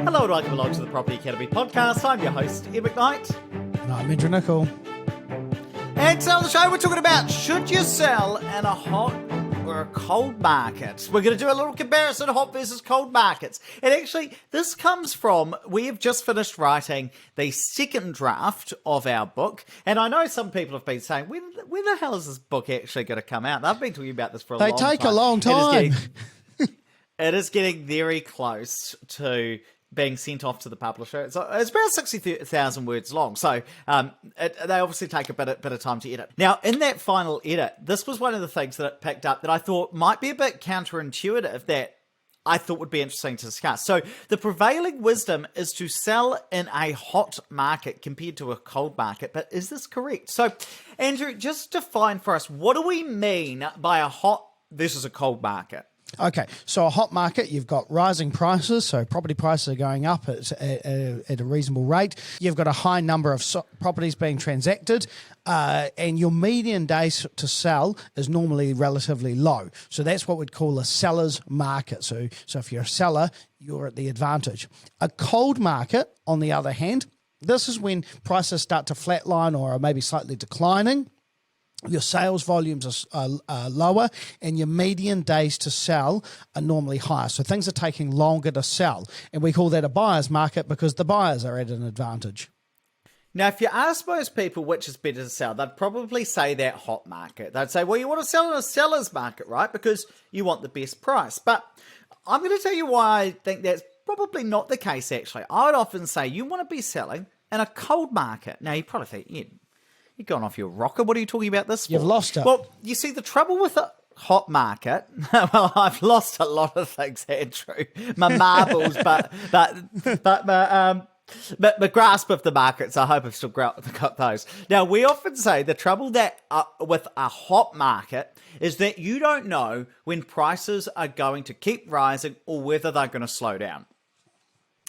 Hello and welcome along to the Property Academy podcast. I'm your host, Ed McKnight. And I'm Andrew Nicol. And today on the show we're talking about should you sell in a hot or a cold market. We're going to do a little comparison of hot versus cold markets. And actually, this comes from, we have just finished writing the second draft of our book. And I know some people have been saying, when the hell is this book actually going to come out? And I've been talking about this for a long time. They take a long time. It is getting very close to being sent off to the publisher. It's about 60,000 words long, so they obviously take a bit of time to edit. Now, in that final edit, this was one of the things that it picked up that I thought might be a bit counterintuitive that I thought would be interesting to discuss. So the prevailing wisdom is to sell in a hot market compared to a cold market, but is this correct? So, Andrew, just define for us, what do we mean by a hot versus a cold market? Okay, so a hot market, you've got rising prices, so property prices are going up at a reasonable rate. You've got a high number of properties being transacted, and your median days to sell is normally relatively low. So that's what we'd call a seller's market. So if you're a seller, you're at the advantage. A cold market, on the other hand, this is when prices start to flatline or are maybe slightly declining. Your sales volumes are lower and your median days to sell are normally higher. So things are taking longer to sell. And we call that a buyer's market because the buyers are at an advantage. Now, if you ask most people which is better to sell, they'd probably say that hot market. They'd say, well, you want to sell in a seller's market, right? Because you want the best price. But I'm going to tell you why I think that's probably not the case, actually. I would often say you want to be selling in a cold market. Now, you probably think, yeah, you've gone off your rocker. What are you talking about this for? You've lost it. Well, you see, the trouble with a hot market, well, I've lost a lot of things, Andrew. My marbles, but my grasp of the markets, I hope I've still got those. Now, we often say the trouble that with a hot market is that you don't know when prices are going to keep rising or whether they're going to slow down.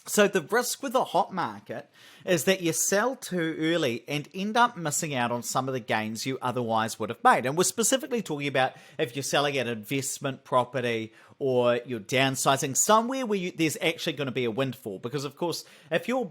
So the risk with a hot market is that you sell too early and end up missing out on some of the gains you otherwise would have made. And we're specifically talking about if you're selling an investment property or you're downsizing somewhere where there's actually going to be a windfall. Because of course, if you're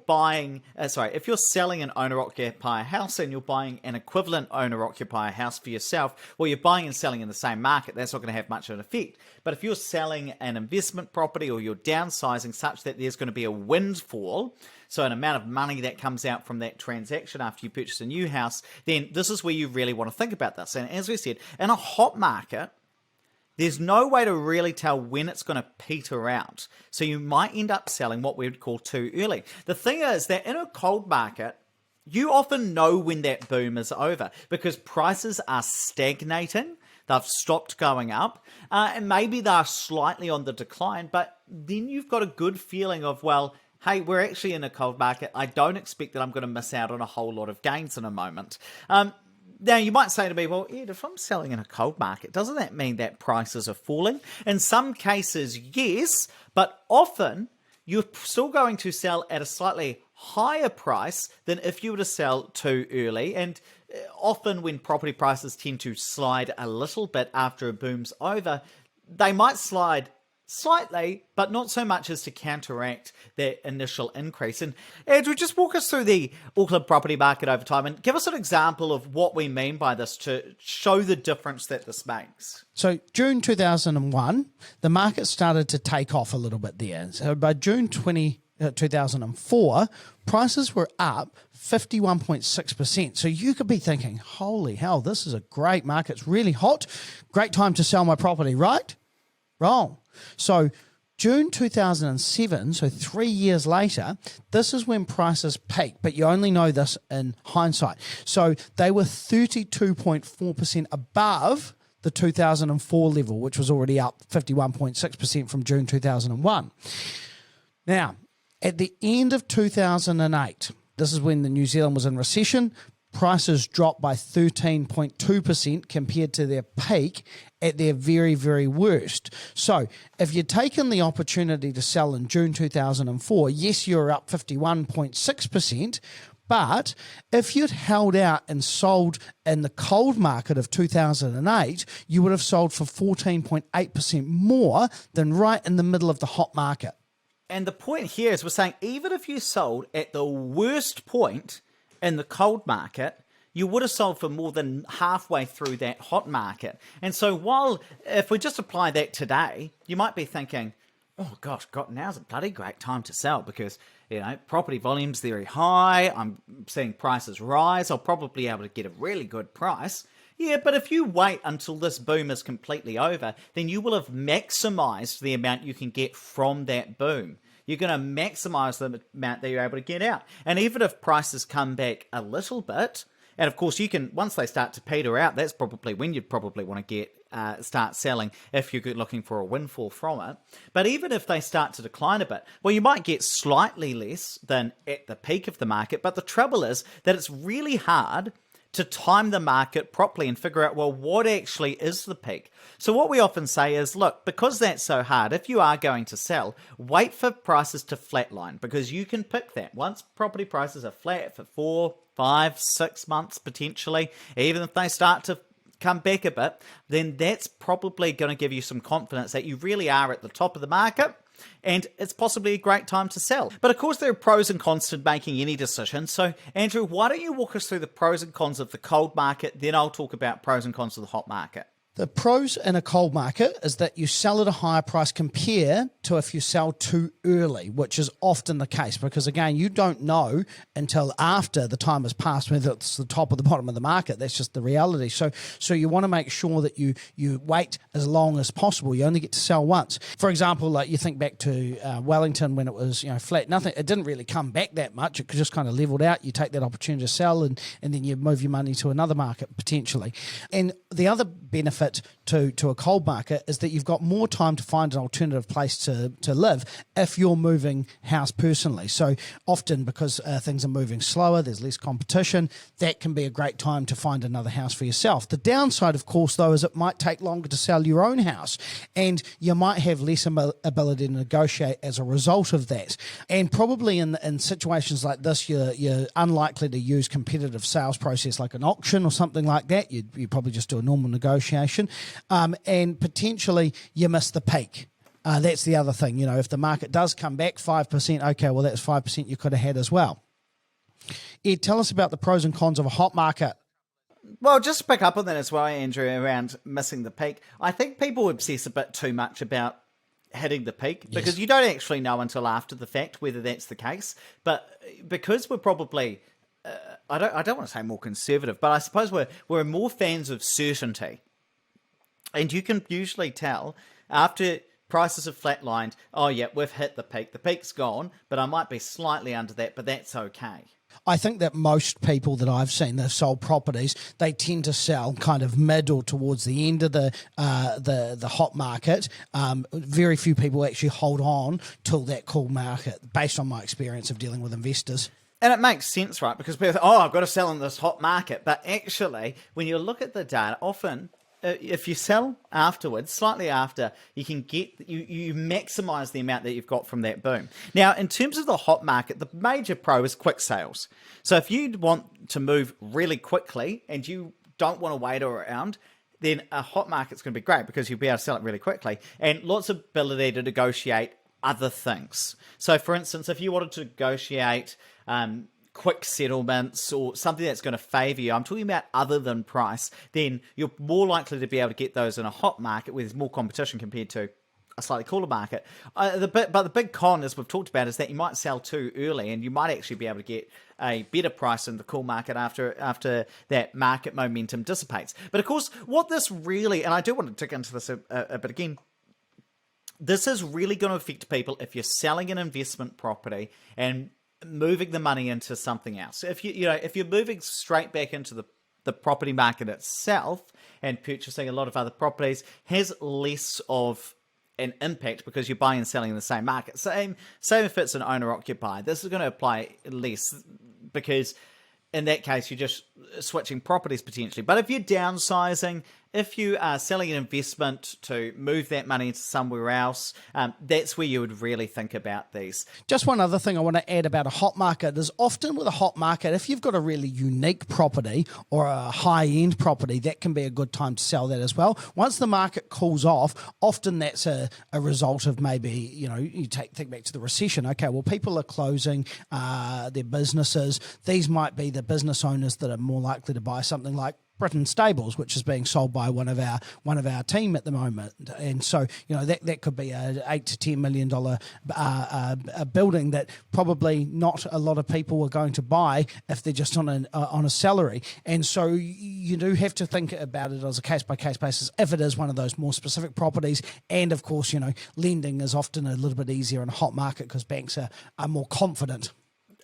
selling an owner-occupier house and you're buying an equivalent owner-occupier house for yourself, well, you're buying and selling in the same market. That's not going to have much of an effect. But if you're selling an investment property or you're downsizing such that there's going to be a windfall, so an amount of money that comes out from that transaction after you purchase a new house, then this is where you really want to think about this. And as we said, in a hot market, there's no way to really tell when it's going to peter out. So you might end up selling what we would call too early. The thing is that in a cold market, you often know when that boom is over because prices are stagnating. They've stopped going up, and maybe they're slightly on the decline, but then you've got a good feeling of, well, hey, we're actually in a cold market. I don't expect that I'm going to miss out on a whole lot of gains in a moment. Now, you might say to me, well, Ed, if I'm selling in a cold market, doesn't that mean that prices are falling? In some cases, yes, but often you're still going to sell at a slightly higher price than if you were to sell too early. And often when property prices tend to slide a little bit after a boom's over, they might slide slightly, but not so much as to counteract that initial increase. And Andrew, just walk us through the Auckland property market over time and give us an example of what we mean by this to show the difference that this makes. So June 2001, the market started to take off a little bit there. So by June 2004, prices were up 51.6%. So you could be thinking, holy hell, this is a great market. It's really hot. Great time to sell my property, right? Wrong. So June 2007, so 3 years later, this is when prices peaked, but you only know this in hindsight. So they were 32.4% above the 2004 level, which was already up 51.6% from June 2001. Now, at the end of 2008, this is when New Zealand was in recession, prices dropped by 13.2% compared to their peak at their very, very worst. So if you'd taken the opportunity to sell in June 2004, yes, you're up 51.6%, but if you'd held out and sold in the cold market of 2008, you would have sold for 14.8% more than right in the middle of the hot market. And the point here is we're saying even if you sold at the worst point in the cold market, you would have sold for more than halfway through that hot market. And so while, if we just apply that today, you might be thinking, oh gosh, God, now's a bloody great time to sell because, property volume's very high. I'm seeing prices rise. I'll probably be able to get a really good price. Yeah, but if you wait until this boom is completely over, then you will have maximized the amount you can get from that boom. You're going to maximize the amount that you're able to get out. And even if prices come back a little bit, and of course you can, once they start to peter out, that's probably when you'd probably want to start selling if you're looking for a windfall from it. But even if they start to decline a bit, well, you might get slightly less than at the peak of the market. But the trouble is that it's really hard to time the market properly and figure out, well, what actually is the peak? So what we often say is, look, because that's so hard, if you are going to sell, wait for prices to flatline, because you can pick that. Once property prices are flat for 4, 5, 6 months potentially, even if they start to come back a bit, then that's probably going to give you some confidence that you really are at the top of the market, and it's possibly a great time to sell. But of course, there are pros and cons to making any decision. So, Andrew, why don't you walk us through the pros and cons of the cold market? Then I'll talk about pros and cons of the hot market. The pros in a cold market is that you sell at a higher price compared to if you sell too early, which is often the case because, again, you don't know until after the time has passed whether it's the top or the bottom of the market. That's just the reality. So you want to make sure that you wait as long as possible. You only get to sell once. For example, like you think back to Wellington when it was flat, nothing. It didn't really come back that much. It just kind of leveled out. You take that opportunity to sell and then you move your money to another market potentially. And the other benefit to a cold market is that you've got more time to find an alternative place to live if you're moving house personally. So often because things are moving slower, there's less competition, that can be a great time to find another house for yourself. The downside, of course, though, is it might take longer to sell your own house and you might have less ability to negotiate as a result of that. And probably in situations like this, you're unlikely to use competitive sales process like an auction or something like that. You probably just do a normal negotiation. And potentially you miss the peak. That's the other thing. If the market does come back 5%, okay, well, that's 5% you could have had as well. Ed, tell us about the pros and cons of a hot market. Well, just to pick up on that as well, Andrew, around missing the peak. I think people obsess a bit too much about hitting the peak because you don't actually know until after the fact whether that's the case. But because we're probably, I don't want to say more conservative, but I suppose we're more fans of certainty. And you can usually tell after prices have flatlined, oh yeah, we've hit the peak. The peak's gone, but I might be slightly under that, but that's okay. I think that most people that I've seen that have sold properties, they tend to sell kind of mid or towards the end of the hot market. Very few people actually hold on till that cool market, based on my experience of dealing with investors. And it makes sense, right? Because people think, I've got to sell in this hot market. But actually, when you look at the data, often if you sell afterwards, slightly after, you can get you maximize the amount that you've got from that boom. Now, in terms of the hot market, the major pro is quick sales. So if you want to move really quickly and you don't want to wait around, then a hot market's going to be great because you'll be able to sell it really quickly and lots of ability to negotiate other things. So, for instance, if you wanted to negotiate quick settlements or something that's going to favour you, I'm talking about other than price, then you're more likely to be able to get those in a hot market where there's more competition compared to a slightly cooler market. But the big con, as we've talked about, is that you might sell too early and you might actually be able to get a better price in the cool market after that market momentum dissipates. But of course, what this really, and I do want to dig into this a bit again, this is really going to affect people if you're selling an investment property and moving the money into something else. If you're moving straight back into the property market itself and purchasing a lot of other properties, has less of an impact because you're buying and selling in the same market. Same if it's an owner occupied. This is going to apply less because in that case you're just switching properties potentially. But if you're downsizing if you are selling an investment to move that money into somewhere else, that's where you would really think about these. Just one other thing I want to add about a hot market is often with a hot market, if you've got a really unique property or a high-end property, that can be a good time to sell that as well. Once the market cools off, often that's a result of maybe, you think back to the recession. Okay, well, people are closing their businesses. These might be the business owners that are more likely to buy something like Britain Stables, which is being sold by one of our team at the moment, and so that could be a $8 to $10 million a building that probably not a lot of people are going to buy if they're just on a salary, and so you do have to think about it as a case by case basis if it is one of those more specific properties, and of course lending is often a little bit easier in a hot market because banks are more confident.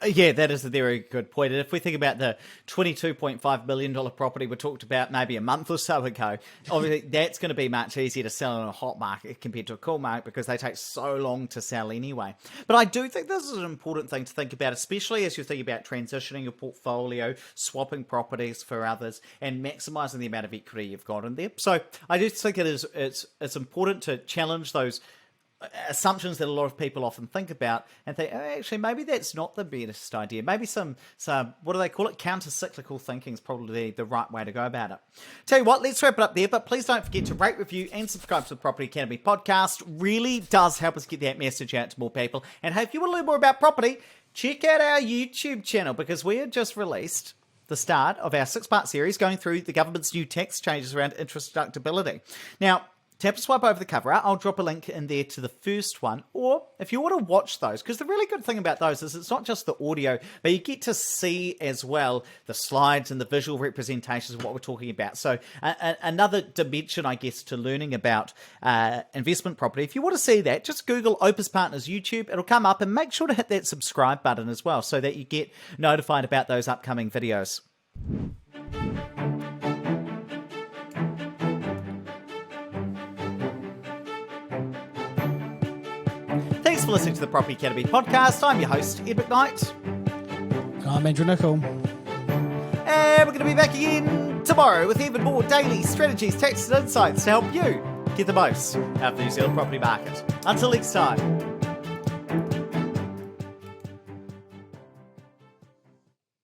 Yeah, that is a very good point. And if we think about the $22.5 million property we talked about maybe a month or so ago, obviously that's going to be much easier to sell in a hot market compared to a cool market because they take so long to sell anyway. But I do think this is an important thing to think about, especially as you think about transitioning your portfolio, swapping properties for others, and maximising the amount of equity you've got in there. So I do think it's important to challenge those assumptions that a lot of people often think about and think, actually, maybe that's not the best idea. Maybe some what do they call it? Counter-cyclical thinking is probably the right way to go about it. Tell you what, let's wrap it up there, but please don't forget to rate, review, and subscribe to the Property Academy podcast. Really does help us get that message out to more people. And hey, if you want to learn more about property, check out our YouTube channel because we have just released the start of our 6-part series going through the government's new tax changes around interest deductibility. Now, tap to swipe over the cover art. I'll drop a link in there to the first one. Or if you want to watch those, because the really good thing about those is it's not just the audio, but you get to see as well the slides and the visual representations of what we're talking about. So another dimension, I guess, to learning about investment property. If you want to see that, just Google Opus Partners YouTube. It'll come up, and make sure to hit that subscribe button as well so that you get notified about those upcoming videos. Thanks for listening to the Property Academy podcast. I'm your host, Ed McKnight. I'm Andrew Nicol. And we're going to be back again tomorrow with even more daily strategies, tactics, and insights to help you get the most out of the New Zealand property market. Until next time.